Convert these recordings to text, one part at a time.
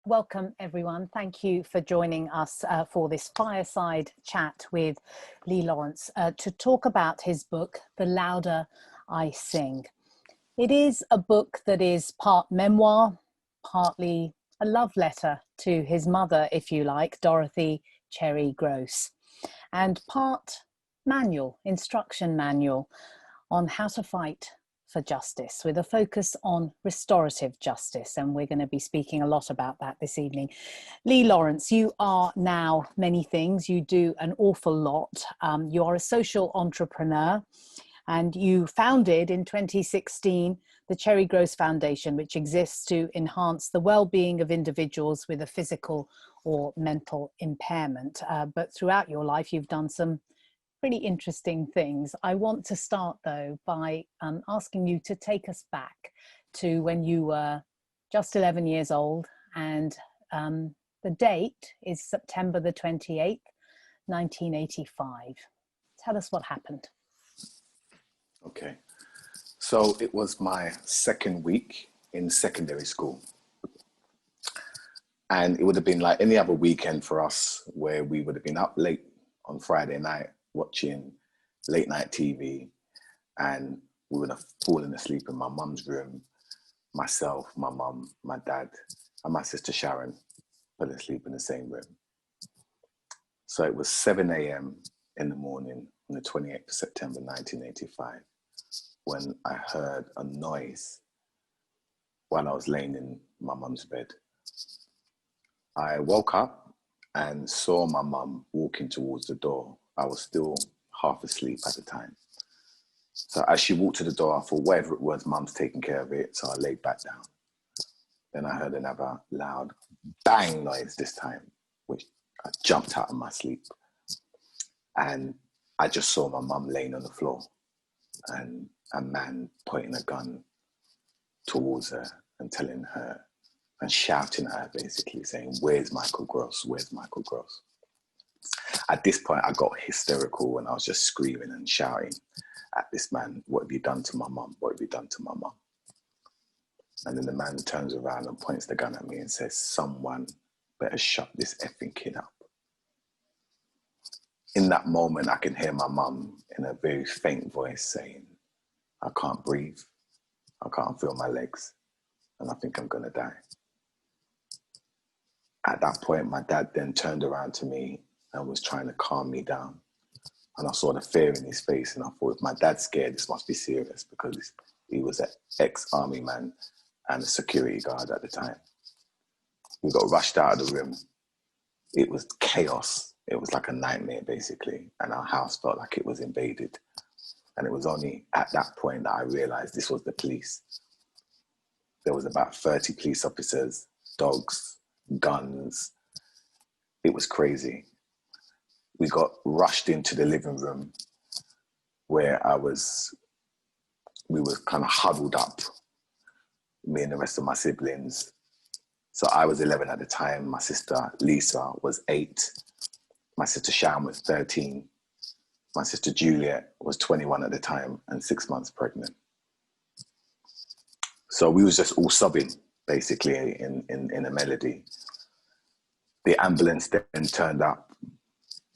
Welcome, everyone. Thank you for joining us for this fireside chat with Lee Lawrence to talk about his book, The Louder I Sing. It is a book that is part memoir, partly a love letter to his mother, if you like, Dorothy Cherry Groce, and part manual, instruction manual on how to fight for justice, with a focus on restorative justice. And we're going to be speaking a lot about that this evening. Lee Lawrence, you are now many things. You do an awful lot. You are a social entrepreneur, and you founded in 2016 the Cherry Groce Foundation, which exists to enhance the well-being of individuals with a physical or mental impairment. But throughout your life, you've done some pretty interesting things. I want to start though by asking you to take us back to when you were just 11 years old, and the date is September the 28th, 1985. Tell us what happened. Okay, so it was my second week in secondary school, and it would have been like any other weekend for us, where we would have been up late on Friday night watching late night TV, and we would have fallen asleep in my mum's room. Myself, my mum, my dad, and my sister Sharon fell asleep in the same room. So it was 7 a.m. in the morning on the 28th of September 1985 when I heard a noise while I was laying in my mum's bed. I woke up and saw my mum walking towards the door. I was still half asleep at the time. So as she walked to the door, I thought, whatever it was, mum's taking care of it. So I laid back down. Then I heard another loud bang noise this time, which I jumped out of my sleep. And I just saw my mum laying on the floor and a man pointing a gun towards her and telling her and shouting at her, basically saying, "Where's Michael Groce? Where's Michael Groce?" At this point, I got hysterical and I was just screaming and shouting at this man, "What have you done to my mum? What have you done to my mum?" And then the man turns around and points the gun at me and says, "Someone better shut this effing kid up." In that moment, I can hear my mum in a very faint voice saying, "I can't breathe. I can't feel my legs. And I think I'm gonna die." At that point, my dad then turned around to me and was trying to calm me down. And I saw the fear in his face, and I thought, if my dad's scared, this must be serious, because he was an ex-army man and a security guard at the time. We got rushed out of the room. It was chaos. It was like a nightmare, basically. And our house felt like it was invaded. And it was only at that point that I realized this was the police. There was about 30 police officers, dogs, guns. It was crazy. We got rushed into the living room where we were kind of huddled up, me and the rest of my siblings. So I was 11 at the time. My sister Lisa was 8. My sister Sharon was 13. My sister Juliet was 21 at the time and 6 months pregnant. So we was just all sobbing, basically, in a melody. The ambulance then turned up,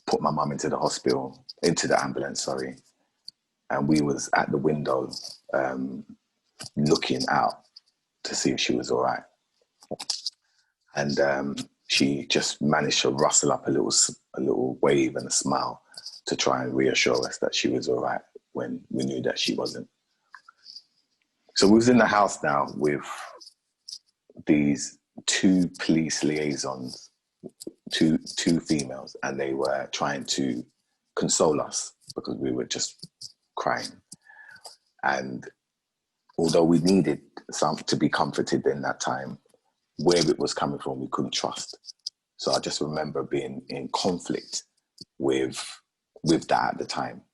put my mum into the ambulance, sorry. And we was at the window looking out to see if she was all right. And she just managed to rustle up a little wave and a smile to try and reassure us that she was all right when we knew that she wasn't. So we was in the house now with these 2 police liaisons, two females, and they were trying to console us because we were just crying. And although we needed to be comforted in that time, where it was coming from, we couldn't trust. So I just remember being in conflict with that at the time.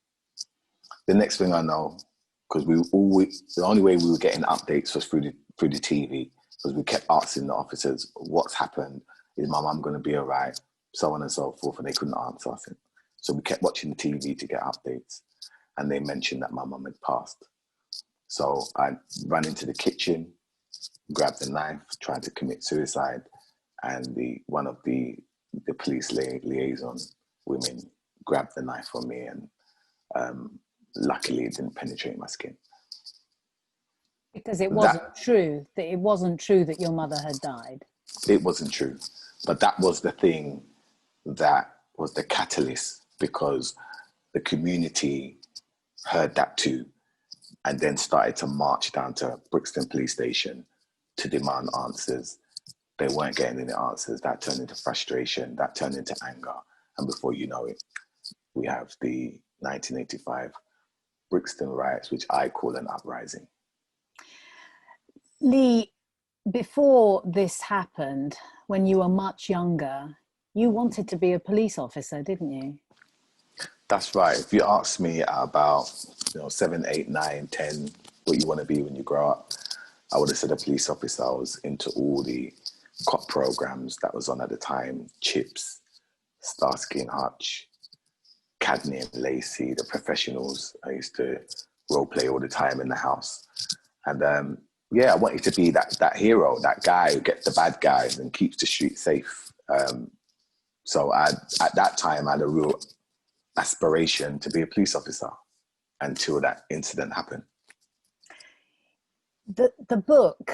The next thing I know, because the only way we were getting updates was through the TV, because we kept asking the officers, "What's happened? Is my mum going to be all right?" So on and so forth, and they couldn't answer us. So we kept watching the TV to get updates, and they mentioned that my mum had passed. So I ran into the kitchen, grabbed a knife, tried to commit suicide, and one of the police liaison women grabbed the knife from me, and luckily it didn't penetrate my skin. Because it wasn't true that your mother had died. It wasn't true, but that was the thing that was the catalyst, because the community heard that too, and then started to march down to Brixton police station to demand answers. They weren't getting any answers. That turned into frustration, that turned into anger, and before you know it, we have the 1985 Brixton riots, which I call an uprising. Lee, before this happened, when you were much younger, you wanted to be a police officer, didn't you? That's right. If you ask me at about 7, 8, 9, 10, what you want to be when you grow up, I would have said a police officer. I was into all the cop programs that was on at the time: Chips, Starsky and Hutch, Cadney and Lacey, The Professionals. I used to role play all the time in the house. And I wanted to be that hero, that guy who gets the bad guys and keeps the street safe. So at that time, I had a real aspiration to be a police officer until that incident happened. The book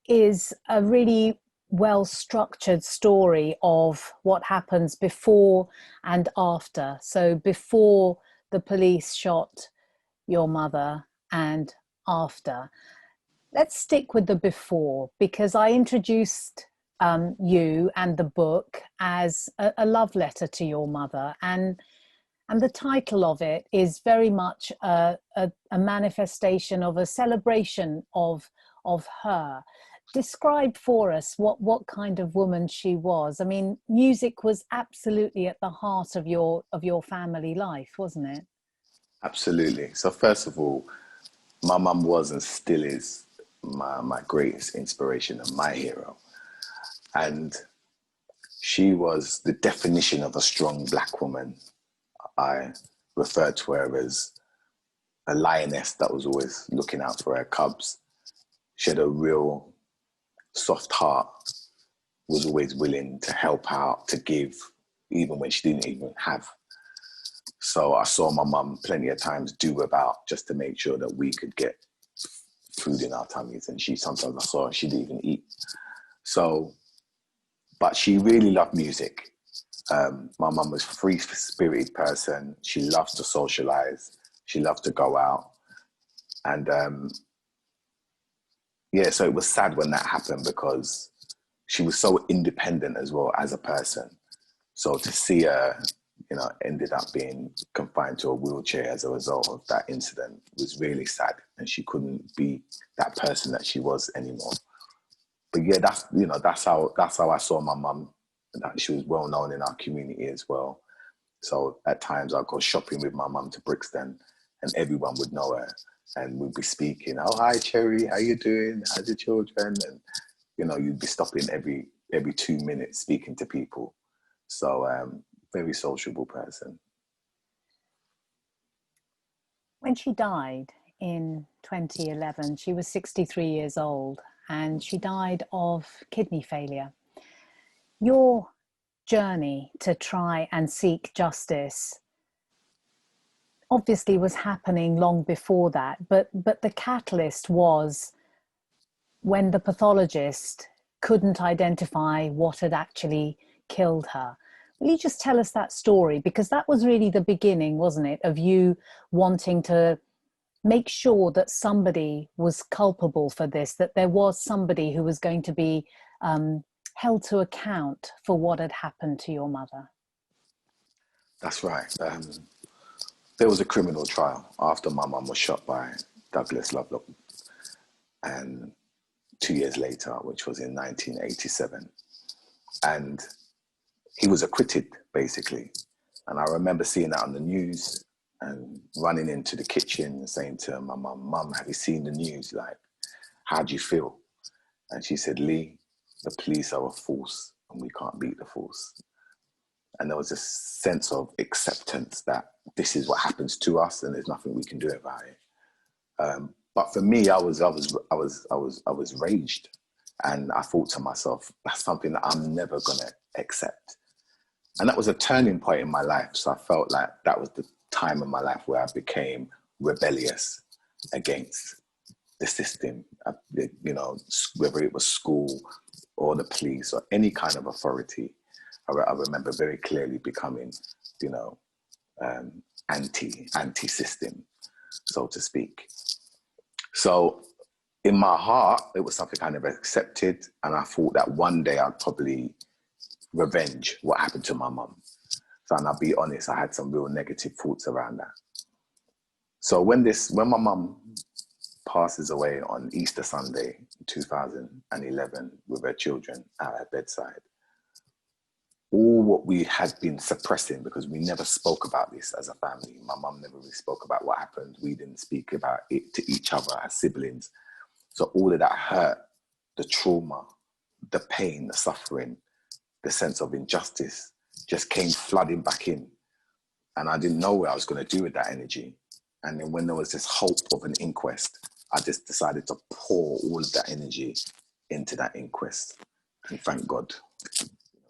is a really well-structured story of what happens before and after. So before the police shot your mother and after. Let's stick with the before, because I introduced you and the book as a love letter to your mother, and the title of it is very much a manifestation of a celebration of her. Describe for us what kind of woman she was. I mean, music was absolutely at the heart of your family life, wasn't it? Absolutely. So first of all, my mum was and still is my greatest inspiration and my hero. And she was the definition of a strong Black woman. I refer to her as a lioness that was always looking out for her cubs. She had a real soft heart, was always willing to help out, to give, even when she didn't even have. So I saw my mum plenty of times do without just to make sure that we could get food in our tummies. And sometimes I saw she didn't even eat. So, but she really loved music. My mum was a free-spirited person. She loves to socialize. She loved to go out. And so it was sad when that happened, because she was so independent as well as a person. So to see her, ended up being confined to a wheelchair as a result of that incident was really sad. And she couldn't be that person that she was anymore. But yeah, that's how I saw my mum. That she was well known in our community as well. So at times I'd go shopping with my mum to Brixton, and everyone would know her, and we'd be speaking. Oh, hi Cherry, how you doing? How's the children? And you'd be stopping every 2 minutes speaking to people. So very sociable person. When she died in 2011, she was 63 years old, and she died of kidney failure. Your journey to try and seek justice obviously was happening long before that, but the catalyst was when the pathologist couldn't identify what had actually killed her. Will you just tell us that story? Because that was really the beginning, wasn't it, of you wanting to make sure that somebody was culpable for this, that there was somebody who was going to be held to account for what had happened to your mother. That's right. There was a criminal trial after my mum was shot by Douglas Lovelock, and 2 years later, which was in 1987. And he was acquitted, basically. And I remember seeing that on the news and running into the kitchen and saying to my mum, "Mum, have you seen the news? Like, how do you feel?" And she said, "Lee, the police are a force and we can't beat the force." And there was a sense of acceptance that this is what happens to us and there's nothing we can do about it. But for me, I was raged. And I thought to myself, that's something that I'm never going to accept. And that was a turning point in my life. So I felt like that was the time in my life where I became rebellious against the system, you know, whether it was school or the police or any kind of authority. I remember very clearly becoming, you know, anti-system, so to speak. So in my heart, it was something I never accepted. And I thought that one day I'd probably revenge what happened to my mum. So, and I'll be honest, I had some real negative thoughts around that. So when my mum passes away on Easter Sunday, 2011, with her children at her bedside, all what we had been suppressing, because we never spoke about this as a family. My mum never really spoke about what happened. We didn't speak about it to each other as siblings. So all of that hurt, the trauma, the pain, the suffering, the sense of injustice just came flooding back in. And I didn't know what I was going to do with that energy. And then when there was this hope of an inquest, I just decided to pour all of that energy into that inquest. And thank God.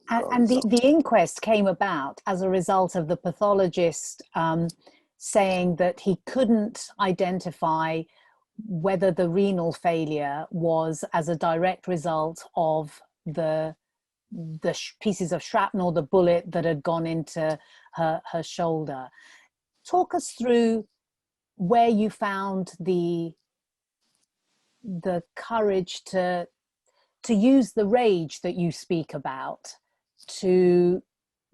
And the inquest came about as a result of the pathologist saying that he couldn't identify whether the renal failure was as a direct result of the pieces of shrapnel, the bullet that had gone into her shoulder. Talk us through where you found the courage to use the rage that you speak about to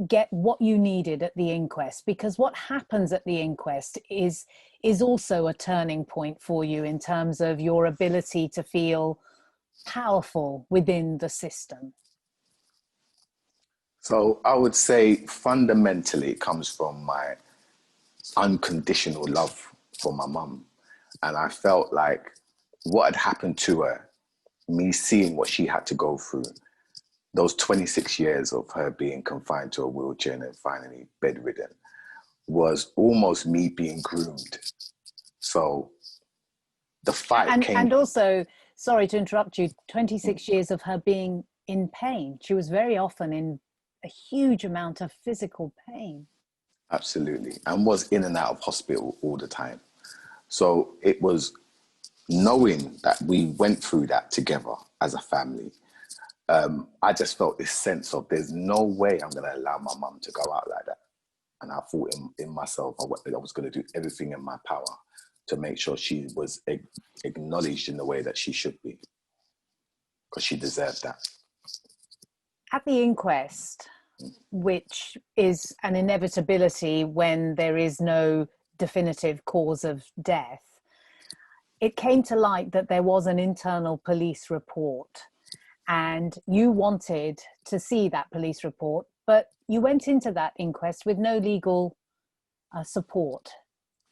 get what you needed at the inquest, because what happens at the inquest is also a turning point for you in terms of your ability to feel powerful within the system. So I would say fundamentally it comes from my unconditional love for my mum. And I felt like what had happened to her, me seeing what she had to go through, those 26 years of her being confined to a wheelchair and then finally bedridden, was almost me being groomed. So the fight came. And also, sorry to interrupt you, 26 years of her being in pain. She was very often in a huge amount of physical pain. Absolutely. And was in and out of hospital all the time. So it was knowing that we went through that together as a family. I just felt this sense of there's no way I'm going to allow my mum to go out like that. And I thought in myself, I was going to do everything in my power to make sure she was acknowledged in the way that she should be, because she deserved that. At the inquest, which is an inevitability when there is no definitive cause of death, it came to light that there was an internal police report, and you wanted to see that police report, but you went into that inquest with no legal support.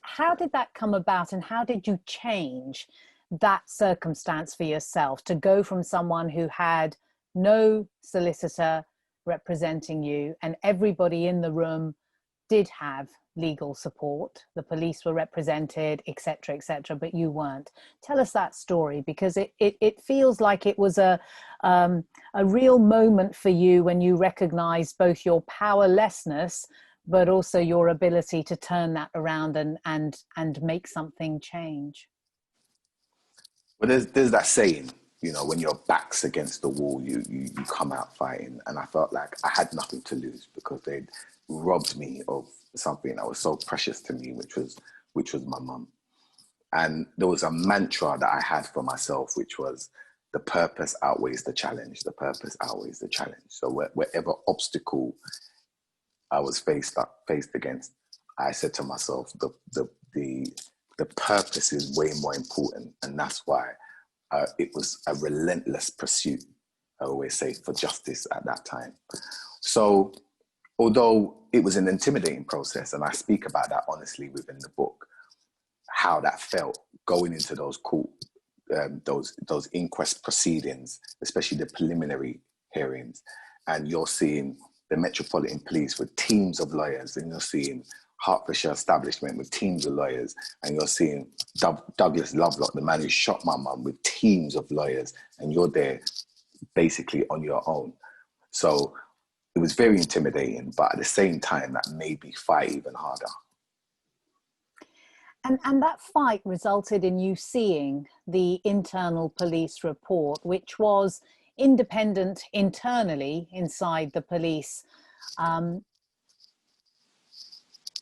How did that come about, and how did you change that circumstance for yourself to go from someone who had no solicitor representing you and everybody in the room did have legal support, the police were represented, etc., but you weren't? Tell us that story, because it feels like it was a real moment for you when you recognized both your powerlessness but also your ability to turn that around and make something change. Well, there's that saying, you know, when your back's against the wall, you come out fighting. And I felt like I had nothing to lose because they'd robbed me of something that was so precious to me, which was my mum. And there was a mantra that I had for myself, which was the purpose outweighs the challenge. The purpose outweighs the challenge. So whatever obstacle I was faced against, I said to myself, the purpose is way more important. And that's why it was a relentless pursuit, I always say, for justice at that time. So although it was an intimidating process, and I speak about that honestly within the book, how that felt going into those court, those inquest proceedings, especially the preliminary hearings, and you're seeing the Metropolitan Police with teams of lawyers, and you're seeing Hertfordshire establishment with teams of lawyers, and you're seeing Douglas Lovelock, the man who shot my mum, with teams of lawyers, and you're there basically on your own. So it was very intimidating, but at the same time, that made me fight even harder. And that fight resulted in you seeing the internal police report, which was independent internally inside the police.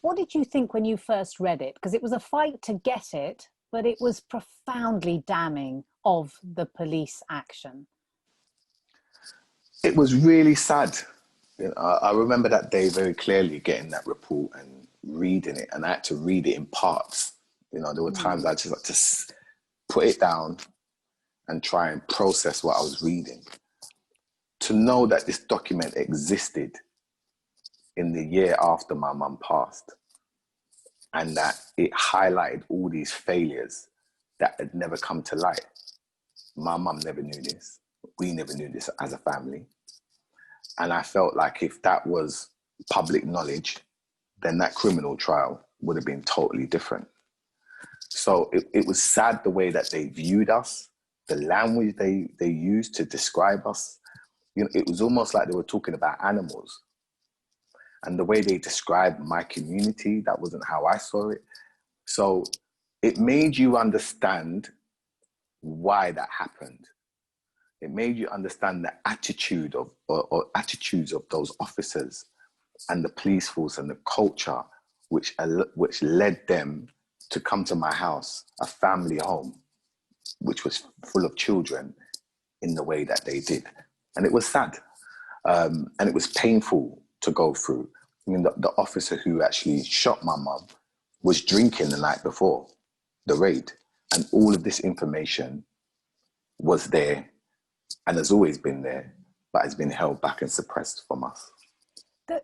What did you think when you first read it? Because it was a fight to get it, but it was profoundly damning of the police action. It was really sad. You know, I remember that day very clearly, getting that report and reading it, and I had to read it in parts. You know, there were times I just had to put it down and try and process what I was reading. To know that this document existed in the year after my mum passed, and that it highlighted all these failures that had never come to light. My mum never knew this. We never knew this as a family. And I felt like if that was public knowledge, then that criminal trial would have been totally different. So it was sad the way that they viewed us, the language they used to describe us. You know, it was almost like they were talking about animals. And the way they described my community, that wasn't how I saw it. So it made you understand why that happened. It made you understand the attitude of, or attitudes of those officers and the police force and the culture which led them to come to my house, a family home, which was full of children, in the way that they did. And it was sad. And it was painful to go through. I mean, the officer who actually shot my mum was drinking the night before the raid. And all of this information was there and has always been there, but has been held back and suppressed from us.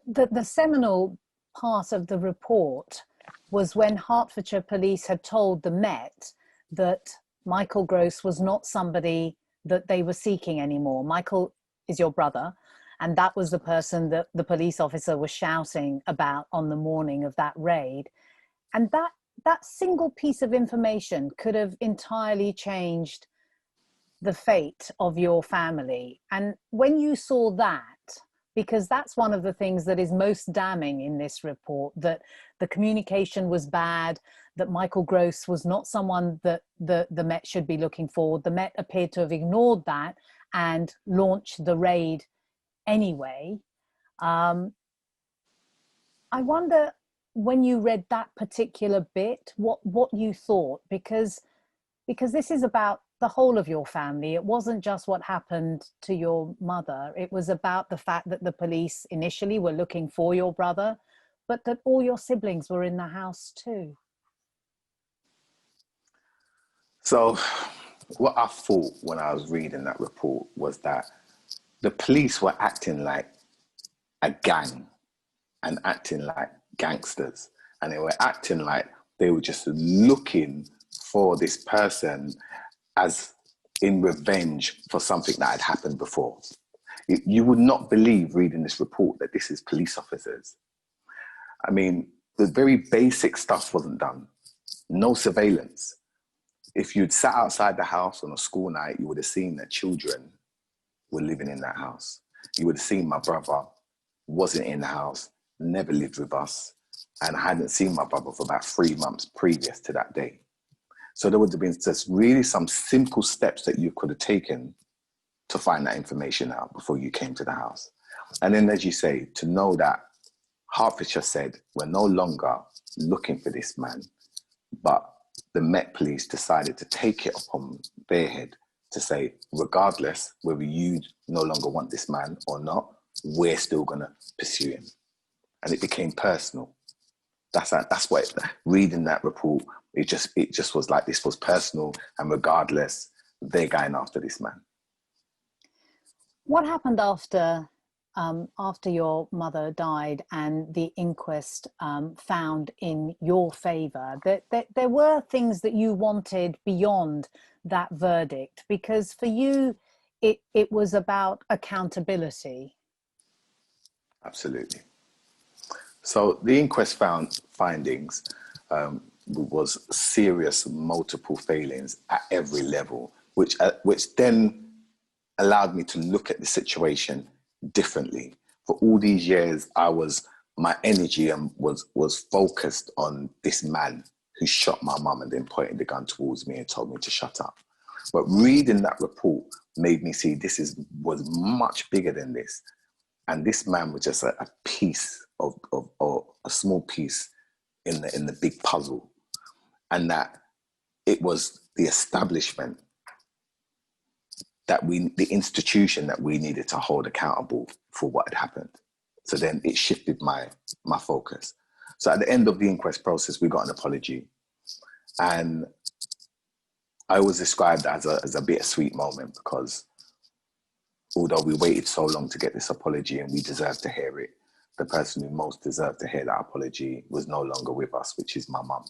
The seminal part of the report was when Hertfordshire Police had told the Met that Michael Groce was not somebody that they were seeking anymore. Michael is your brother, and that was the person that the police officer was shouting about on the morning of that raid. And that single piece of information could have entirely changed the fate of your family. And when you saw that, because that's one of the things that is most damning in this report, that the communication was bad, that Michael Groce was not someone that the Met should be looking for. The Met appeared to have ignored that and launched the raid anyway. I wonder, when you read that particular bit, what you thought, because this is about the whole of your family. It wasn't just what happened to your mother. It was about the fact that the police initially were looking for your brother, but that all your siblings were in the house too. So what I thought when I was reading that report was that the police were acting like a gang and acting like gangsters. And they were acting like they were just looking for this person as in revenge for something that had happened before. You would not believe, reading this report, that this is police officers. I mean, the very basic stuff wasn't done. No surveillance. If you'd sat outside the house on a school night, you would have seen that children were living in that house. You would have seen my brother wasn't in the house, never lived with us, and I hadn't seen my brother for about 3 months previous to that day. So there would have been just really some simple steps that you could have taken to find that information out before you came to the house. And then, as you say, to know that Hertfordshire said, we're no longer looking for this man, but the Met Police decided to take it upon their head to say, regardless whether you no longer want this man or not, we're still going to pursue him. And it became personal. That's what reading that report, it just was like, this was personal, and regardless, they're going after this man. What happened after your mother died and the inquest found in your favour that there were things that you wanted beyond that verdict? Because for you, it was about accountability. Absolutely. So the inquest found findings was serious multiple failings at every level, which then allowed me to look at the situation differently. For all these years, my energy was focused on this man who shot my mum and then pointed the gun towards me and told me to shut up. But reading that report made me see was much bigger than this. And this man was just a piece of a small piece in the big puzzle. And that it was the establishment the institution that we needed to hold accountable for what had happened. So then it shifted my focus. So at the end of the inquest process, we got an apology. And I always described that as a bittersweet moment, because although we waited so long to get this apology and we deserved to hear it, the person who most deserved to hear that apology was no longer with us, which is my mum.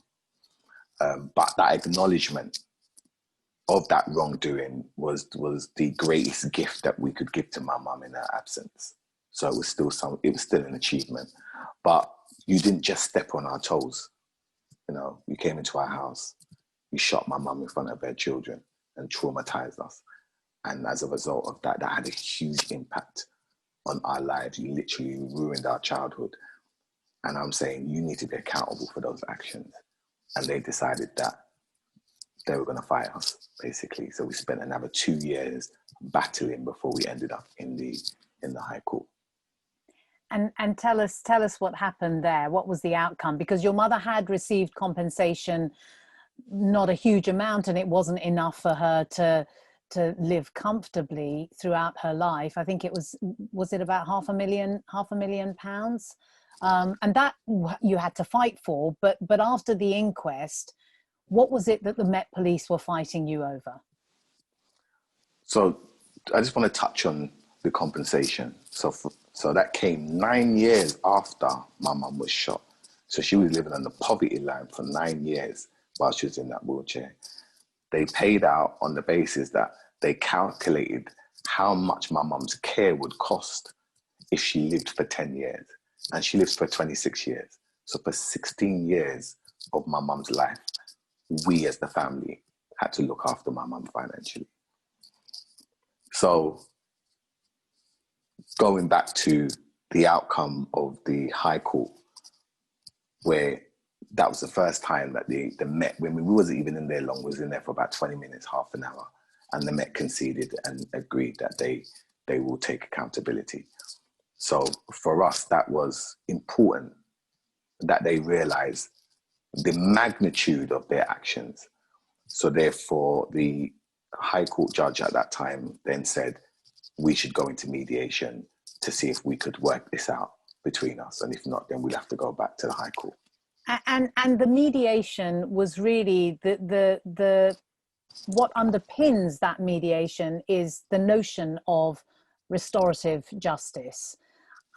But that acknowledgement of that wrongdoing was the greatest gift that we could give to my mum in her absence. So it was still an achievement. But you didn't just step on our toes. You know, you came into our house, you shot my mum in front of her children and traumatized us. And as a result of that, that had a huge impact on our lives. You literally ruined our childhood. And I'm saying you need to be accountable for those actions. And they decided that they were going to fight us, basically. So we spent another 2 years battling before we ended up in the High Court. And tell us what happened there. What was the outcome? Because your mother had received compensation, not a huge amount, and it wasn't enough for her to live comfortably throughout her life. I think it was it about £500,000? And that you had to fight for. But after the inquest, what was it that the Met Police were fighting you over? So I just want to touch on the compensation. So that came 9 years after my mum was shot. So she was living on the poverty line for 9 years while she was in that wheelchair. They paid out on the basis that they calculated how much my mum's care would cost if she lived for 10 years. And she lives for 26 years. So for 16 years of my mum's life, we as the family had to look after my mum financially. So going back to the outcome of the High Court, where that was the first time that the Met, when we wasn't even in there long, we was in there for about 20 minutes, half an hour, and the Met conceded and agreed that they will take accountability. So for us, that was important that they realize the magnitude of their actions. So therefore, the High Court judge at that time then said, we should go into mediation to see if we could work this out between us. And if not, then we'll have to go back to the High Court. And the mediation was really the what underpins that mediation is the notion of restorative justice.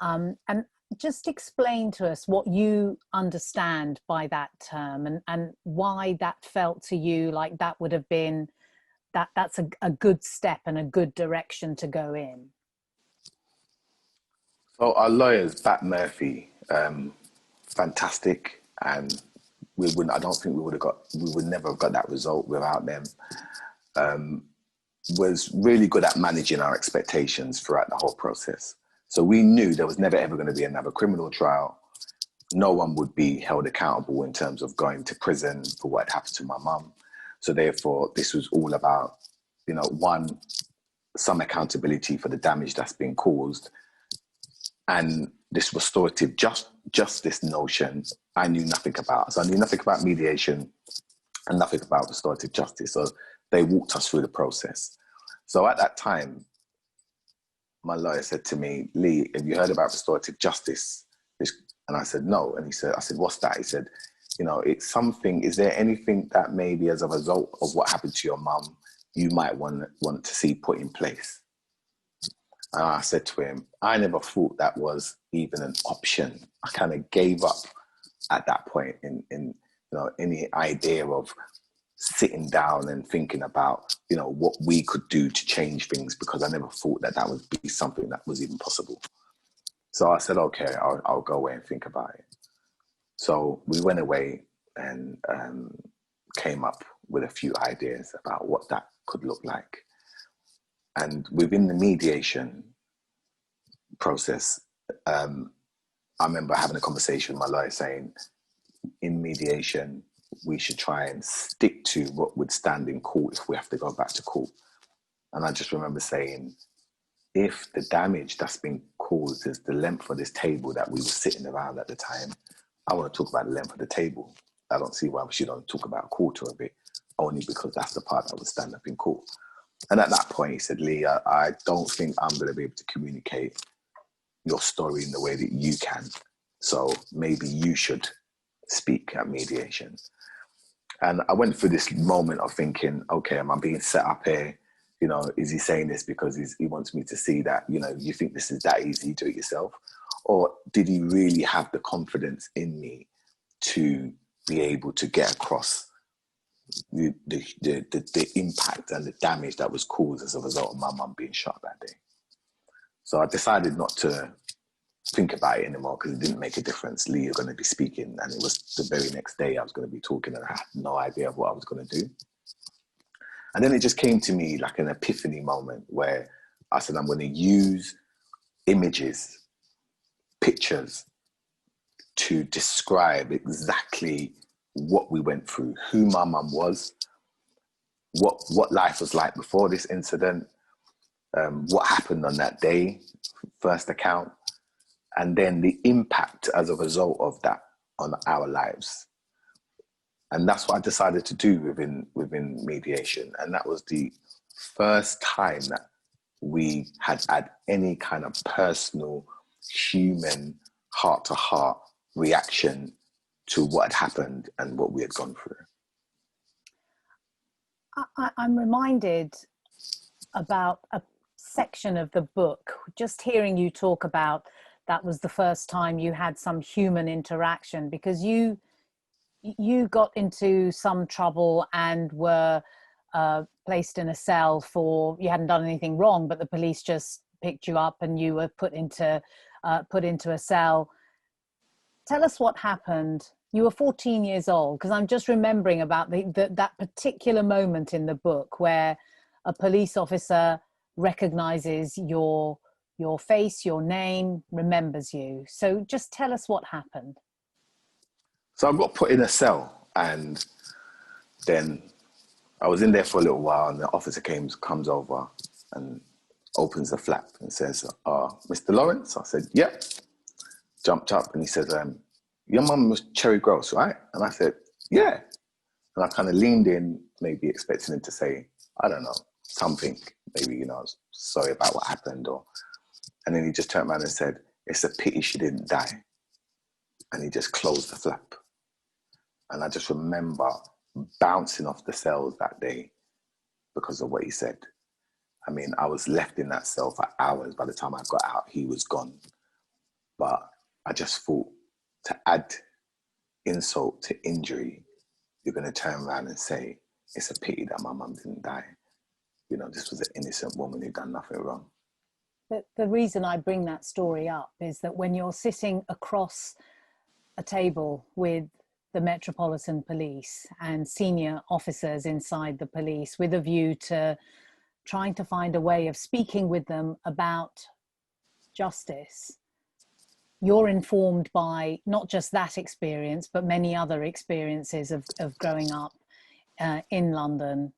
And just explain to us what you understand by that term and why that felt to you like that would have been, that's a good step and a good direction to go in. So our lawyers, Bat Murphy, fantastic, and I don't think we would never have got that result without them. Was really good at managing our expectations throughout the whole process. So we knew there was never ever going to be another criminal trial. No one would be held accountable in terms of going to prison for what happened to my mum. So therefore, this was all about, one, some accountability for the damage that's been caused. And this restorative justice notion, I knew nothing about. So I knew nothing about mediation and nothing about restorative justice. So they walked us through the process. So at that time, my lawyer said to me, Lee, have you heard about restorative justice? And I said, no. And I said, what's that? He said, it's something, is there anything that maybe as a result of what happened to your mum, you might want to see put in place? And I said to him, I never thought that was even an option. I kind of gave up at that point in any idea of sitting down and thinking about, what we could do to change things, because I never thought that would be something that was even possible. So I said, okay, I'll go away and think about it. So we went away and came up with a few ideas about what that could look like. And within the mediation process, I remember having a conversation with my lawyer saying, in mediation, we should try and stick to what would stand in court if we have to go back to court. And I just remember saying, if the damage that's been caused is the length of this table that we were sitting around at the time, I want to talk about the length of the table. I don't see why we should only talk about a quarter of it, only because that's the part that would stand up in court. And at that point, he said, Lee, I don't think I'm going to be able to communicate your story in the way that you can. So maybe you should speak at mediation. And I went through this moment of thinking, okay, am I being set up here? You know, is he saying this because he wants me to see that, you know, you think this is that easy, do it yourself? Or did he really have the confidence in me to be able to get across the impact and the damage that was caused as a result of my mum being shot that day? So I decided not to think about it anymore because it didn't make a difference. Lee, you're going to be speaking. And it was the very next day I was going to be talking and I had no idea of what I was going to do. And then it just came to me like an epiphany moment where I said, I'm going to use images, pictures to describe exactly what we went through, who my mum was, what life was like before this incident, what happened on that day, first account, and then the impact as a result of that on our lives. And that's what I decided to do within mediation. And that was the first time that we had any kind of personal, human, heart-to-heart reaction to what had happened and what we had gone through. I'm reminded about a section of the book, just hearing you talk about that was the first time you had some human interaction, because you got into some trouble and were placed in a cell for, you hadn't done anything wrong, but the police just picked you up and you were put into a cell. Tell us what happened. You were 14 years old, because I'm just remembering about that particular moment in the book where a police officer recognizes your face, your name, remembers you. So just tell us what happened. So I got put in a cell, and then I was in there for a little while, and the officer comes over and opens the flap and says, Mr. Lawrence? I said, yep. Jumped up and he said, your mum was Cherry Groce, right? And I said, yeah. And I kind of leaned in, maybe expecting him to say, I don't know, something, maybe, you know, sorry about what happened. And then he just turned around and said, it's a pity she didn't die. And he just closed the flap. And I just remember bouncing off the cells that day because of what he said. I mean, I was left in that cell for hours. By the time I got out, he was gone. But I just thought, to add insult to injury, you're going to turn around and say, it's a pity that my mum didn't die. You know, this was an innocent woman who done nothing wrong. The reason I bring that story up is that when you're sitting across a table with the Metropolitan Police and senior officers inside the police with a view to trying to find a way of speaking with them about justice, you're informed by not just that experience, but many other experiences of growing up in London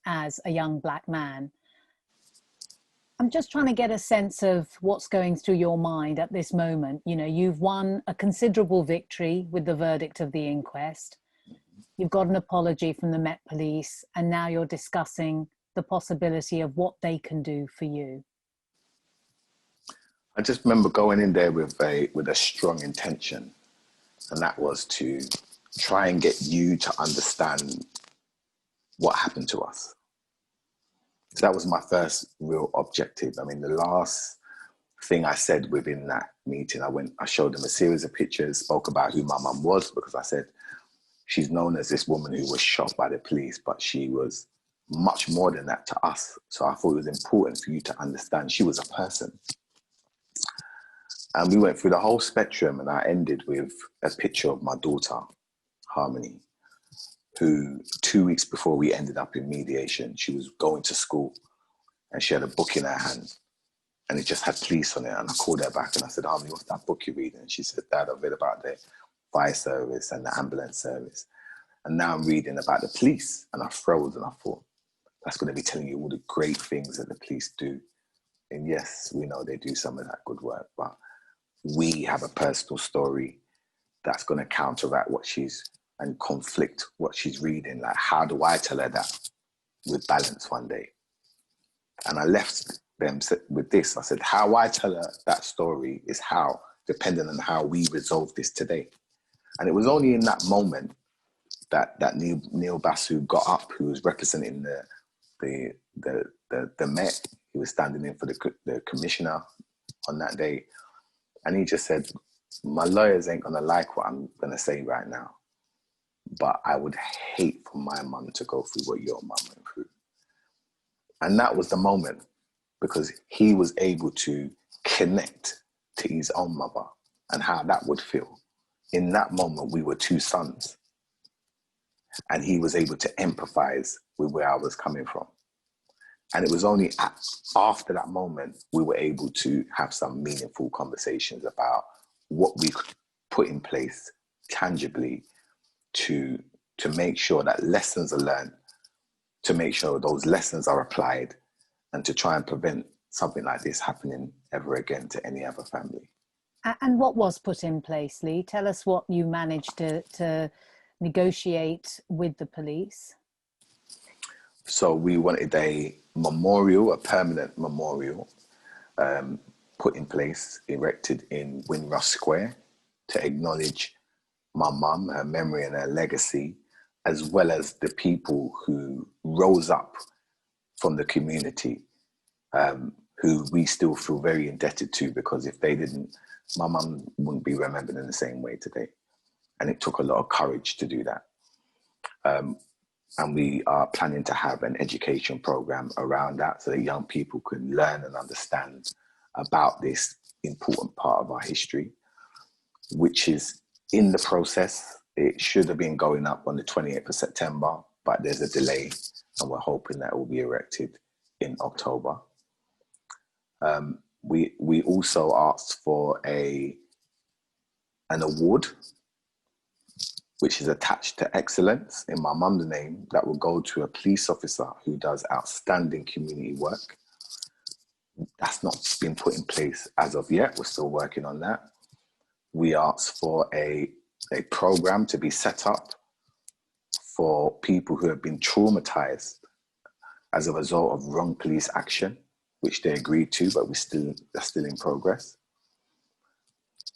as a young Black man. I'm just trying to get a sense of what's going through your mind at this moment. You know, you've won a considerable victory with the verdict of the inquest. You've got an apology from the Met Police, and now you're discussing the possibility of what they can do for you. I just remember going in there with a strong intention, and that was to try and get you to understand what happened to us. So that was my first real objective. I mean, the last thing I said within that meeting, I showed them a series of pictures, spoke about who my mum was, because I said, she's known as this woman who was shot by the police, but she was much more than that to us. So I thought it was important for you to understand she was a person. And we went through the whole spectrum, and I ended with a picture of my daughter, Harmony, who 2 weeks before we ended up in mediation, she was going to school, and she had a book in her hand, and it just had police on it. And I called her back and I said, Harmony, what's that book you're reading? And she said, Dad, I've read about the fire service and the ambulance service. And now I'm reading about the police. And I froze and I thought, that's going to be telling you all the great things that the police do. And yes, we know they do some of that good work, but we have a personal story that's going to counteract what she's, and conflict what she's reading. Like, how do I tell her that with balance one day? And I left them with this. I said, how I tell her that story is how, depending on how we resolve this today. And it was only in that moment that Neil Basu got up, who was representing the Met. He was standing in for the commissioner on that day. And he just said, my lawyers ain't gonna like what I'm gonna say right now, but I would hate for my mum to go through what your mum went through. And that was the moment, because he was able to connect to his own mother and how that would feel. In that moment, we were two sons, and he was able to empathize with where I was coming from. And it was only after that moment we were able to have some meaningful conversations about what we could put in place tangibly to make sure that lessons are learned, to make sure those lessons are applied, and to try and prevent something like this happening ever again to any other family. And what was put in place, Lee? Tell us what you managed to negotiate with the police. So we wanted a memorial, a permanent memorial, put in place, erected in Windrush Square, to acknowledge my mum, her memory and her legacy, as well as the people who rose up from the community, who we still feel very indebted to, because if they didn't, my mum wouldn't be remembered in the same way today. And it took a lot of courage to do that. And we are planning to have an education program around that, so that young people can learn and understand about this important part of our history, which is in the process. It should have been going up on the 28th of September, but there's a delay, and we're hoping that it will be erected in October. We also asked for an award, which is attached to excellence in my mum's name, that will go to a police officer who does outstanding community work. That's not been put in place as of yet. We're still working on that. We asked for a program to be set up for people who have been traumatized as a result of wrong police action, which they agreed to, but they're still in progress.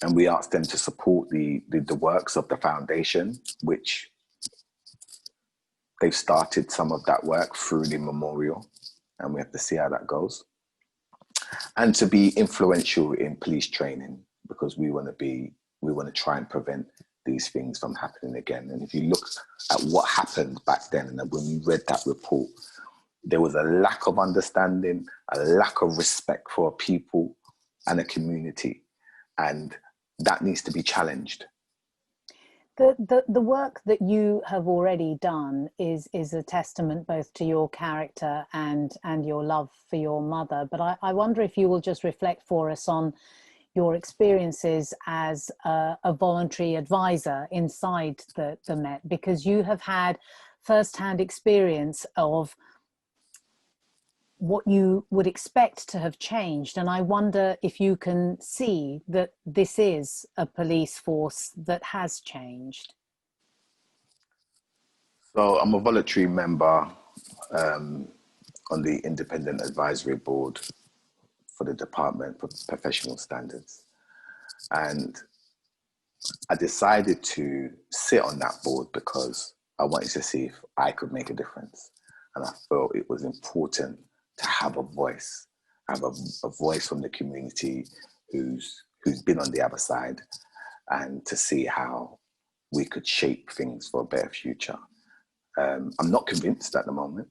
And we asked them to support the works of the foundation, which they've started some of that work through the memorial, and we have to see how that goes. And to be influential in police training, because we want to try and prevent these things from happening again. And if you look at what happened back then, and when we read that report, there was a lack of understanding, a lack of respect for people and a community. And that needs to be challenged. The work that you have already done is a testament both to your character and your love for your mother. But I wonder if you will just reflect for us on your experiences as a voluntary advisor inside the Met, because you have had first-hand experience of what you would expect to have changed. And I wonder if you can see that this is a police force that has changed. So I'm a voluntary member on the Independent Advisory Board for the Department for Professional Standards. And I decided to sit on that board because I wanted to see if I could make a difference. And I felt it was important to have a voice from the community who's been on the other side, and to see how we could shape things for a better future. I'm not convinced at the moment.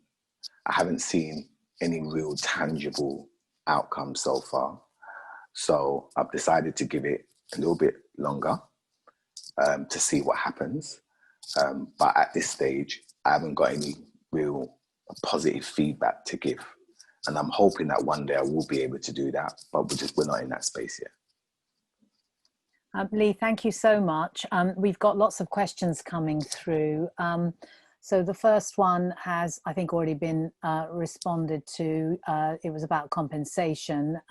I haven't seen any real tangible outcome so far. So I've decided to give it a little bit longer to see what happens. But at this stage, I haven't got any real positive feedback to give. And I'm hoping that one day I will be able to do that, but we're not in that space yet. Lee, thank you so much. We've got lots of questions coming through. So the first one has, I think, already been responded to. It was about compensation.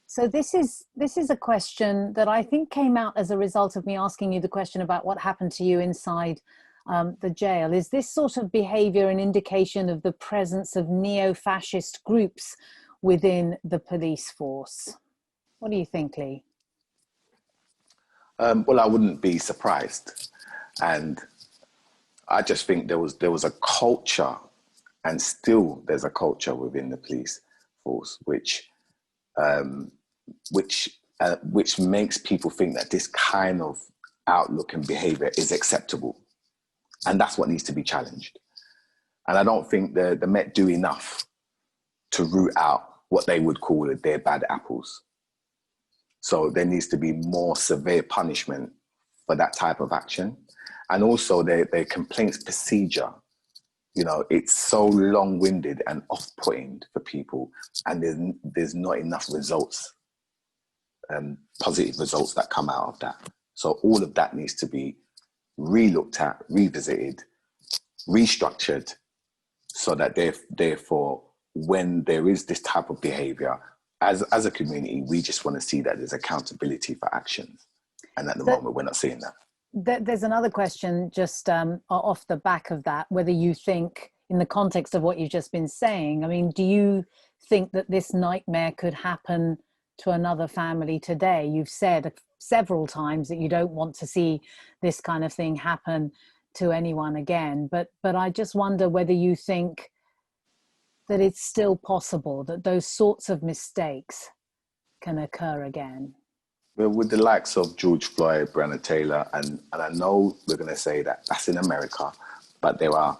So this is a question that I think came out as a result of me asking you the question about what happened to you inside the jail. Is this sort of behavior an indication of the presence of neo-fascist groups within the police force? What do you think, Lee? Well, I wouldn't be surprised. And I just think there was a culture, and still there's a culture within the police force, which makes people think that this kind of outlook and behavior is acceptable. And that's what needs to be challenged. And I don't think the Met do enough to root out what they would call their bad apples. So there needs to be more severe punishment for that type of action. And also their complaints procedure, you know, it's so long-winded and off-putting for people, and there's not enough results, positive results that come out of that. So all of that needs to be re-looked at, revisited, restructured, so that therefore, when there is this type of behavior, as a community, we just want to see that there's accountability for actions. And at the moment, we're not seeing that. There's another question just off the back of that, whether you think, in the context of what you've just been saying, I mean, do you think that this nightmare could happen to another family today? You've said several times that you don't want to see this kind of thing happen to anyone again, but I just wonder whether you think that it's still possible that those sorts of mistakes can occur again. Well, with the likes of George Floyd, Breonna Taylor, and I know we're going to say that that's in America, but there are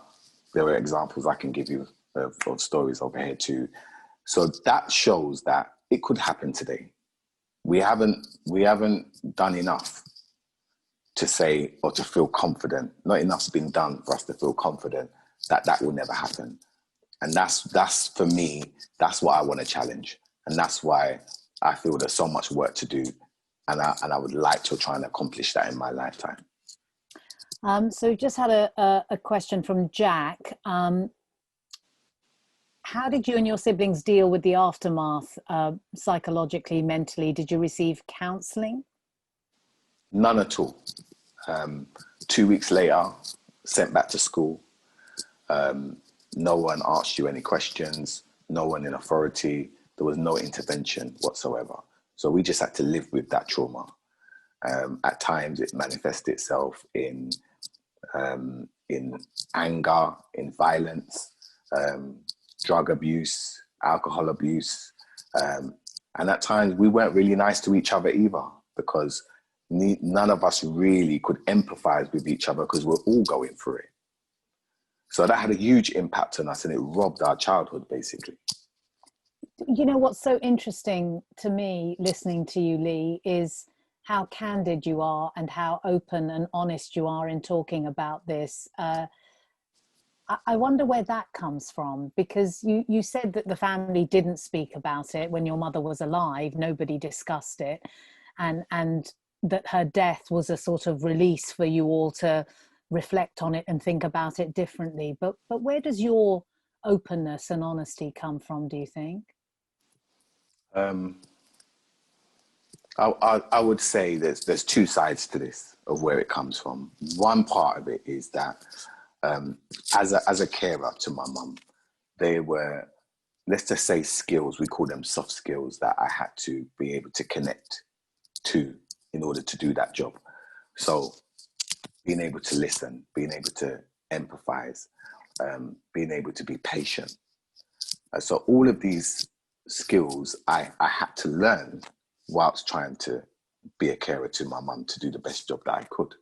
examples I can give you of stories over here too. So that shows that it could happen today. We haven't done enough to say, or to feel confident. Not enough's been done for us to feel confident that that will never happen. And that's for me, that's what I want to challenge. And that's why I feel there's so much work to do. And I would like to try and accomplish that in my lifetime. So just had a question from Jack. How did you and your siblings deal with the aftermath, psychologically, mentally? Did you receive counselling? None at all. 2 weeks later, sent back to school. No one asked you any questions, no one in authority. There was no intervention whatsoever. So we just had to live with that trauma. At times it manifested itself in anger, in violence, drug abuse, alcohol abuse. And at times we weren't really nice to each other either, because none of us really could empathize with each other because we're all going through it. So that had a huge impact on us, and it robbed our childhood, basically. You know, what's so interesting to me listening to you, Lee, is how candid you are and how open and honest you are in talking about this. I wonder where that comes from, because you said that the family didn't speak about it when your mother was alive. Nobody discussed it, and that her death was a sort of release for you all to reflect on it and think about it differently. But where does your openness and honesty come from, do you think? I would say there's two sides to this of where it comes from. One part of it is that as a carer to my mum, there were, let's just say, skills, we call them soft skills, that I had to be able to connect to in order to do that job. So being able to listen, being able to empathize, being able to be patient. So all of these skills I had to learn whilst trying to be a carer to my mum, to do the best job that I could.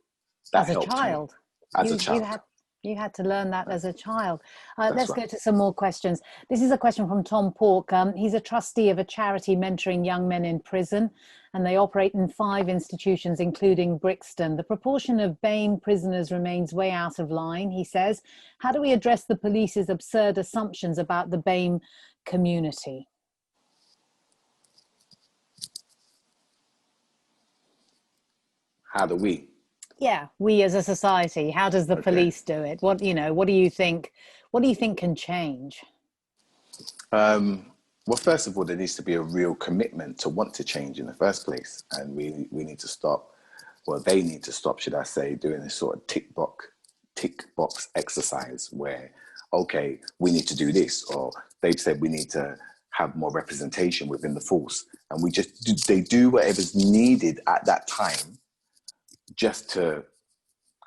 That as a child. As a child. You had to learn that as a child. Let's right. go to some more questions. This is a question from Tom Pork. He's a trustee of a charity mentoring young men in prison, and they operate in 5 institutions, including Brixton. The proportion of BAME prisoners remains way out of line, he says. How do we address the police's absurd assumptions about the BAME community? How do we? Yeah, we as a society. How does the police do it? What, you know, what do you think can change? Well, first of all, there needs to be a real commitment to want to change in the first place. And we need to stop, well, they need to stop, should I say, doing this sort of tick box exercise where, okay, we need to do this, or they've said we need to have more representation within the force. And they do whatever's needed at that time just to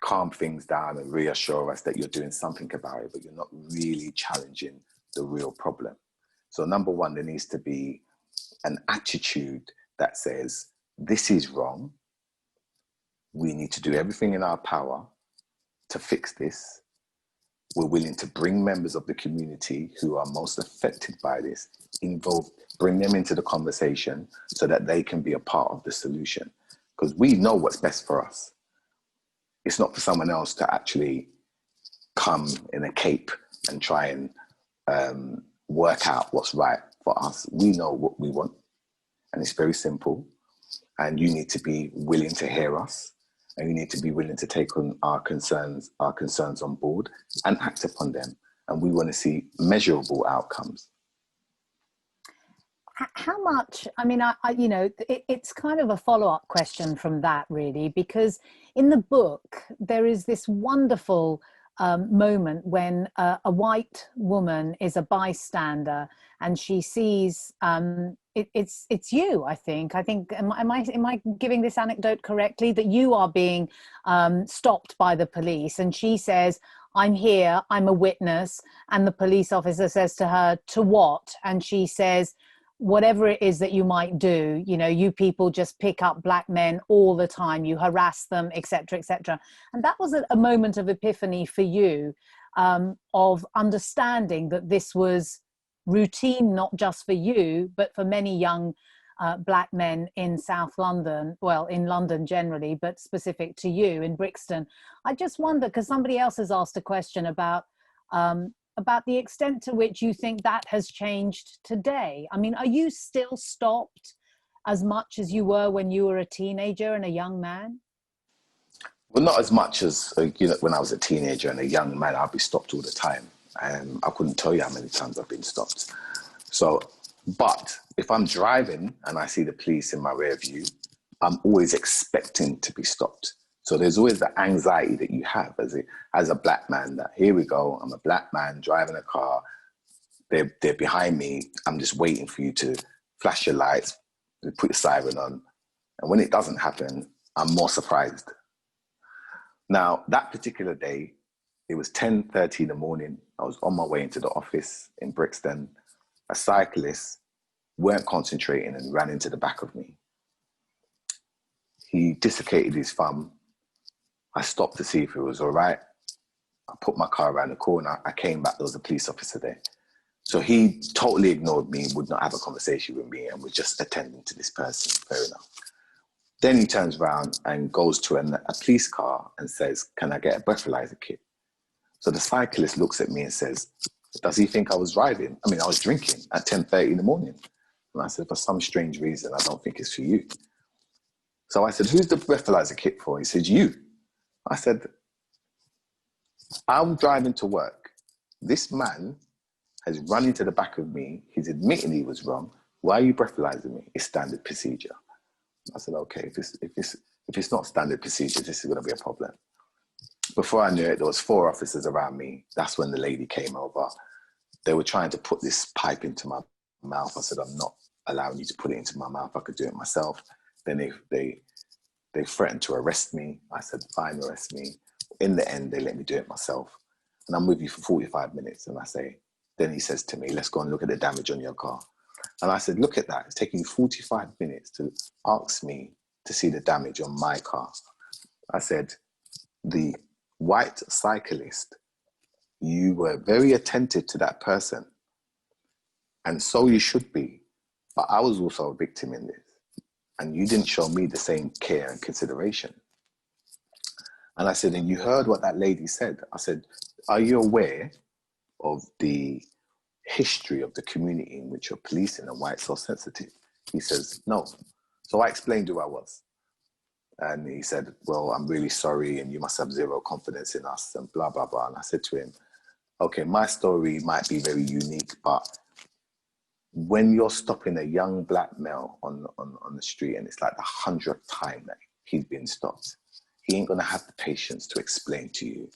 calm things down and reassure us that you're doing something about it, but you're not really challenging the real problem. So number one, there needs to be an attitude that says, this is wrong. We need to do everything in our power to fix this. We're willing to bring members of the community who are most affected by this, bring them into the conversation so that they can be a part of the solution. Because we know what's best for us. It's not for someone else to actually come in a cape and try and work out what's right for us. We know what we want, and it's very simple. And you need to be willing to hear us, and you need to be willing to take on our concerns on board and act upon them. And we want to see measurable outcomes. How much, I mean, you know, it's kind of a follow-up question from that, really, because in the book, there is this wonderful moment when a white woman is a bystander and she sees, it's you, I think, am I giving this anecdote correctly, that you are being stopped by the police, and she says, I'm here, I'm a witness, and the police officer says to her, to what? And she says, whatever it is that you might do, you know, you people just pick up black men all the time, you harass them, etc., etc. And that was a moment of epiphany for you, of understanding that this was routine, not just for you, but for many young black men in South London, well, in London generally, but specific to you in Brixton. I just wonder, because somebody else has asked a question about the extent to which you think that has changed today. I mean, are you still stopped as much as you were when you were a teenager and a young man? Well, not as much as, you know, when I was a teenager and a young man, I'd be stopped all the time. I couldn't tell you how many times I've been stopped. So, but if I'm driving and I see the police in my rear view, I'm always expecting to be stopped. So there's always the anxiety that you have as a black man, that here we go, I'm a black man driving a car, they're behind me, I'm just waiting for you to flash your lights, put your siren on. And when it doesn't happen, I'm more surprised. Now, that particular day, it was 10:30 in the morning. I was on my way into the office in Brixton. A cyclist weren't concentrating and ran into the back of me. He dislocated his thumb. I stopped to see if it was all right. I put my car around the corner. I came back, there was a police officer there. So he totally ignored me, would not have a conversation with me, and was just attending to this person. Fair enough. Then he turns around and goes to a police car and says, can I get a breathalyzer kit? So the cyclist looks at me and says, does he think I was driving? I mean, I was drinking at 10:30 in the morning. And I said, for some strange reason, I don't think it's for you. So I said, who's the breathalyzer kit for? He said, you. I said, I'm driving to work. This man has run into the back of me. He's admitting he was wrong. Why are you breathalyzing me? It's standard procedure. I said, okay, if it's not standard procedure, this is going to be a problem. Before I knew it, there was 4 officers around me. That's when the lady came over. They were trying to put this pipe into my mouth. I said, I'm not allowing you to put it into my mouth. I could do it myself. Then they threatened to arrest me. I said, fine, arrest me. In the end, they let me do it myself. And I'm with you for 45 minutes. And then he says to me, let's go and look at the damage on your car. And I said, look at that. It's taking you 45 minutes to ask me to see the damage on my car. I said, the white cyclist, you were very attentive to that person. And so you should be. But I was also a victim in this. And you didn't show me the same care and consideration. And I said, and you heard what that lady said. I said, are you aware of the history of the community in which you're policing and why it's so sensitive? He says, no. So I explained who I was. And he said, well, I'm really sorry, and you must have zero confidence in us, and blah, blah, blah. And I said to him, okay, my story might be very unique, but when you're stopping a young black male on the street, and it's like the 100th time that he's been stopped, he ain't gonna have the patience to explain to you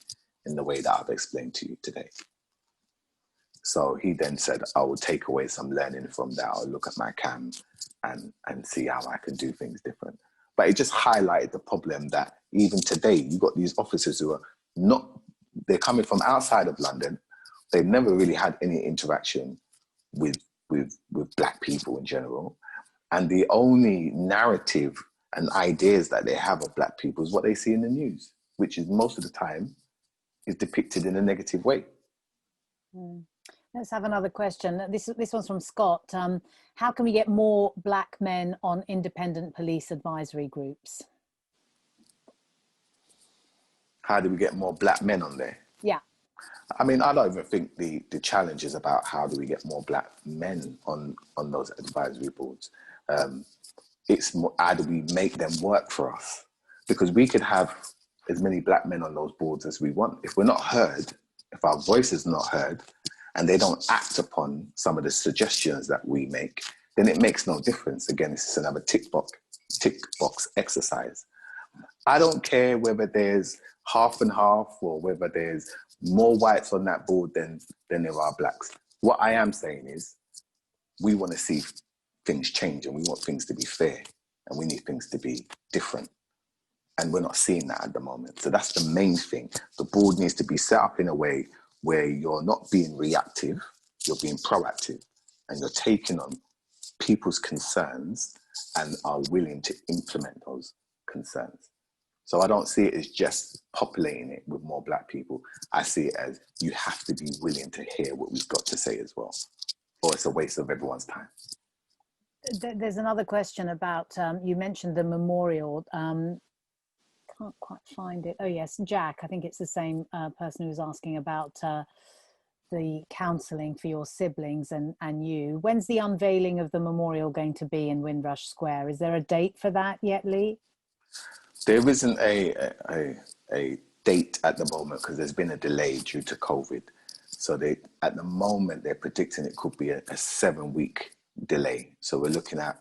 in the way that I've explained to you today. So he then said, I will take away some learning from that. I'll look at my cam and see how I can do things different. But it just highlighted the problem that even today, you've got these officers who are they're coming from outside of London. They've never really had any interaction with black people in general. And the only narrative and ideas that they have of black people is what they see in the news, which is most of the time is depicted in a negative way. Mm. Let's have another question. This one's from Scott. How can we get more black men on independent police advisory groups? How do we get more black men on there? Yeah. I mean, I don't even think the challenge is about how do we get more black men on those advisory boards. It's more, how do we make them work for us? Because we could have as many black men on those boards as we want. If we're not heard, if our voice is not heard, and they don't act upon some of the suggestions that we make, then it makes no difference. Again, it's another tick box exercise. I don't care whether there's half and half or whether there's more whites on that board than there are blacks. What I am saying is we want to see things change, and we want things to be fair, and we need things to be different. And we're not seeing that at the moment. So that's the main thing. The board needs to be set up in a way where you're not being reactive, you're being proactive, and you're taking on people's concerns and are willing to implement those concerns. So I don't see it as just populating it with more black people. I see it as you have to be willing to hear what we've got to say as well, or it's a waste of everyone's time. There's another question about, you mentioned the memorial. Can't quite find it. Oh yes, Jack, I think it's the same person who was asking about the counselling for your siblings and you. When's the unveiling of the memorial going to be in Windrush Square? Is there a date for that yet, Lee? There isn't a date at the moment because there's been a delay due to COVID. So at the moment, they're predicting it could be a 7-week delay. So we're looking at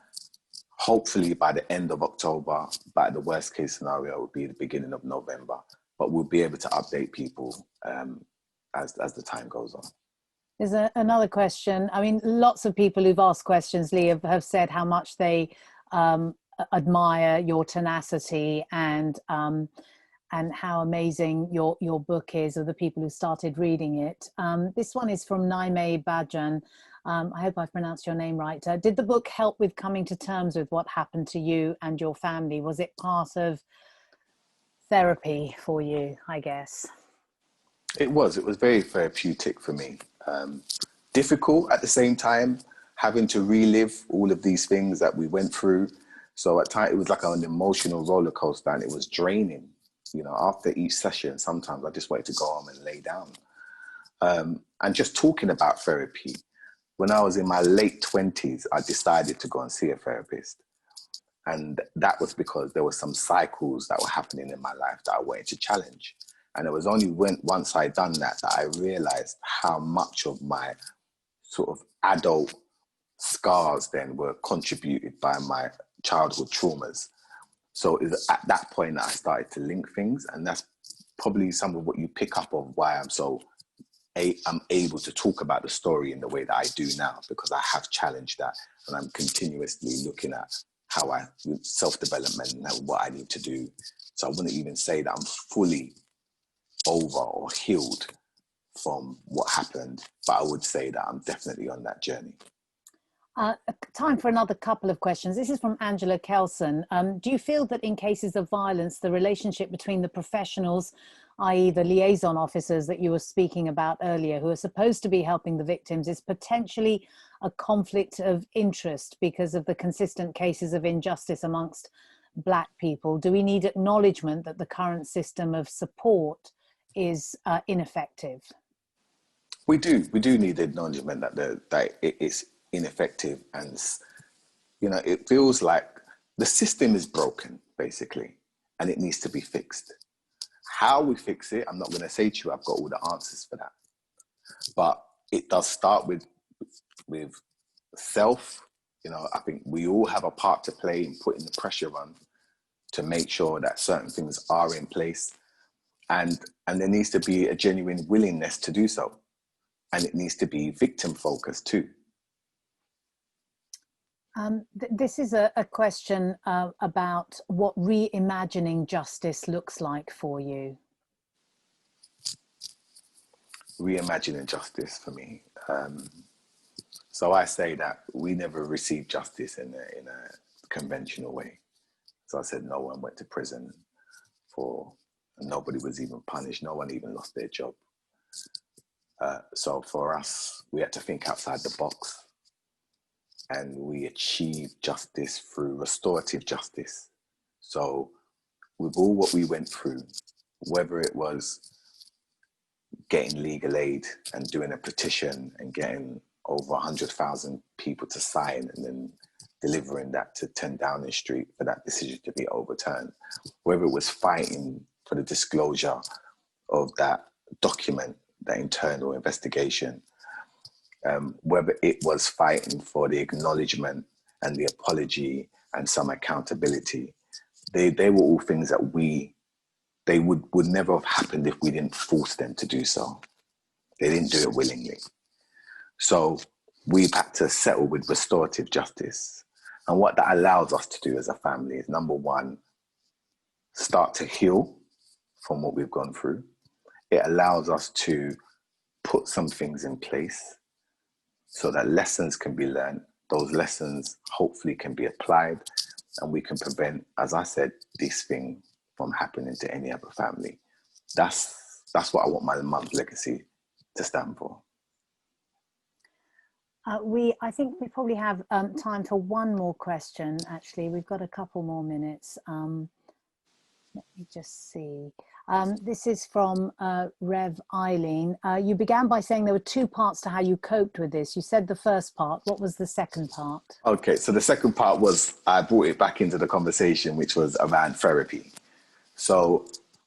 hopefully by the end of October, but the worst case scenario would be the beginning of November. But we'll be able to update people as the time goes on. There's another question. I mean, lots of people who've asked questions, Lee, have said how much they admire your tenacity and how amazing your book is, of the people who started reading it. This one is from Naime Bajan. I hope I've pronounced your name right. Did the book help with coming to terms with what happened to you and your family? Was it part of therapy for you, I guess? It was very therapeutic for me. Difficult at the same time, having to relive all of these things that we went through. So at times it was like an emotional roller coaster, and it was draining. You know, after each session, sometimes I just wanted to go home and lay down. And just talking about therapy, when I was in my late 20s, I decided to go and see a therapist. And that was because there were some cycles that were happening in my life that I wanted to challenge. And it was only once I'd done that I realized how much of my sort of adult scars then were contributed by my childhood traumas. So it was at that point that I started to link things, and that's probably some of what you pick up of why I'm able to talk about the story in the way that I do now, because I have challenged that, and I'm continuously looking at how self-development and what I need to do. So I wouldn't even say that I'm fully over or healed from what happened, but I would say that I'm definitely on that journey. Time for another couple of questions. This is from Angela Kelson. Do you feel that in cases of violence, the relationship between the professionals, i.e. the liaison officers that you were speaking about earlier, who are supposed to be helping the victims, is potentially a conflict of interest because of the consistent cases of injustice amongst Black people? Do we need acknowledgement that the current system of support is ineffective? We do need the acknowledgement that it's ineffective, and it feels like the system is broken basically, and it needs to be fixed. How we fix it, I'm not going to say to you I've got all the answers for that, but it does start with self. I think we all have a part to play in putting the pressure on to make sure that certain things are in place, and there needs to be a genuine willingness to do so, and it needs to be victim focused too. This is a question about what reimagining justice looks like for you. Reimagining justice for me. So I say that we never received justice in a conventional way. So I said no one went to prison nobody was even punished. No one even lost their job. So for us, we had to think outside the box, and we achieved justice through restorative justice. So with all what we went through, whether it was getting legal aid and doing a petition and getting over 100,000 people to sign and then delivering that to 10 Downing Street for that decision to be overturned, whether it was fighting for the disclosure of that document, that internal investigation, whether it was fighting for the acknowledgement and the apology and some accountability, they were all things that they would never have happened if we didn't force them to do so. They didn't do it willingly. So we've had to settle with restorative justice. And what that allows us to do as a family is, number one, start to heal from what we've gone through. It allows us to put some things in place so that lessons can be learned. Those lessons hopefully can be applied, and we can prevent, as I said, this thing from happening to any other family. That's what I want my mum's legacy to stand for. I think we probably have time for one more question. Actually, we've got a couple more minutes. Let me just see. This is from Rev Eileen. You began by saying there were two parts to how you coped with this. You said the first part. What was the second part? Okay, so the second part was I brought it back into the conversation, which was around therapy. So,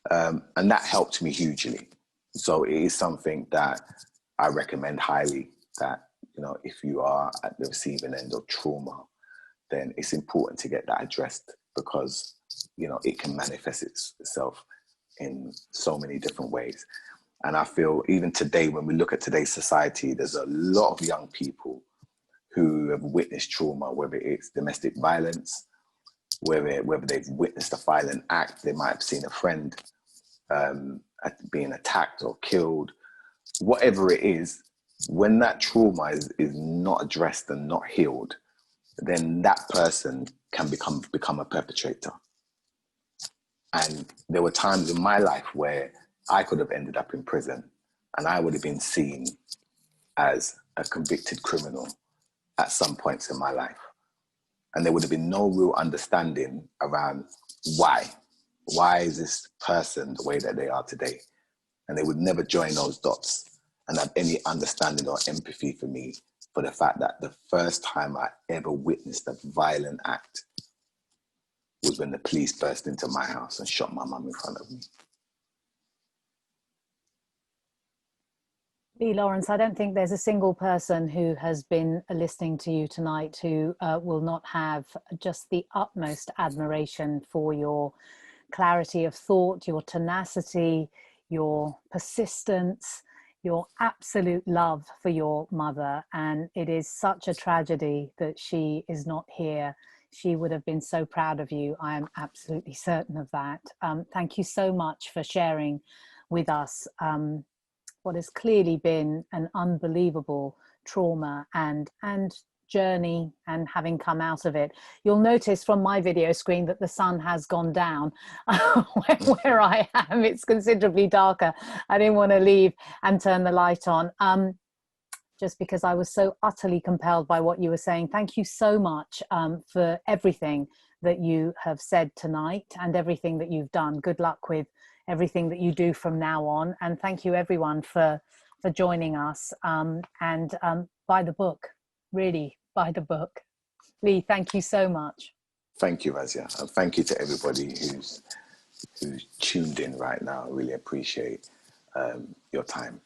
and that helped me hugely. So it is something that I recommend highly, that, if you are at the receiving end of trauma, then it's important to get that addressed, because, it can manifest itself in so many different ways. And I feel even today, when we look at today's society, there's a lot of young people who have witnessed trauma, whether it's domestic violence, whether they've witnessed a violent act, they might have seen a friend being attacked or killed, whatever it is. When that trauma is not addressed and not healed, then that person can become a perpetrator. And there were times in my life where I could have ended up in prison, and I would have been seen as a convicted criminal at some points in my life. And there would have been no real understanding around why. Why is this person the way that they are today? And they would never join those dots and have any understanding or empathy for me, for the fact that the first time I ever witnessed a violent act was when the police burst into my house and shot my mum in front of me. Lee Lawrence, I don't think there's a single person who has been listening to you tonight who will not have just the utmost admiration for your clarity of thought, your tenacity, your persistence, your absolute love for your mother. And it is such a tragedy that she is not here. She would have been so proud of you. I am absolutely certain of that. Thank you so much for sharing with us what has clearly been an unbelievable trauma and journey, and having come out of it. You'll notice from my video screen that the sun has gone down where I am. It's considerably darker. I didn't want to leave and turn the light on just because I was so utterly compelled by what you were saying. Thank you so much for everything that you have said tonight and everything that you've done. Good luck with everything that you do from now on. And thank you everyone for for joining us, and buy the book, really buy the book. Lee, thank you so much. Thank you, Razia, and thank you to everybody who's tuned in right now. I really appreciate your time.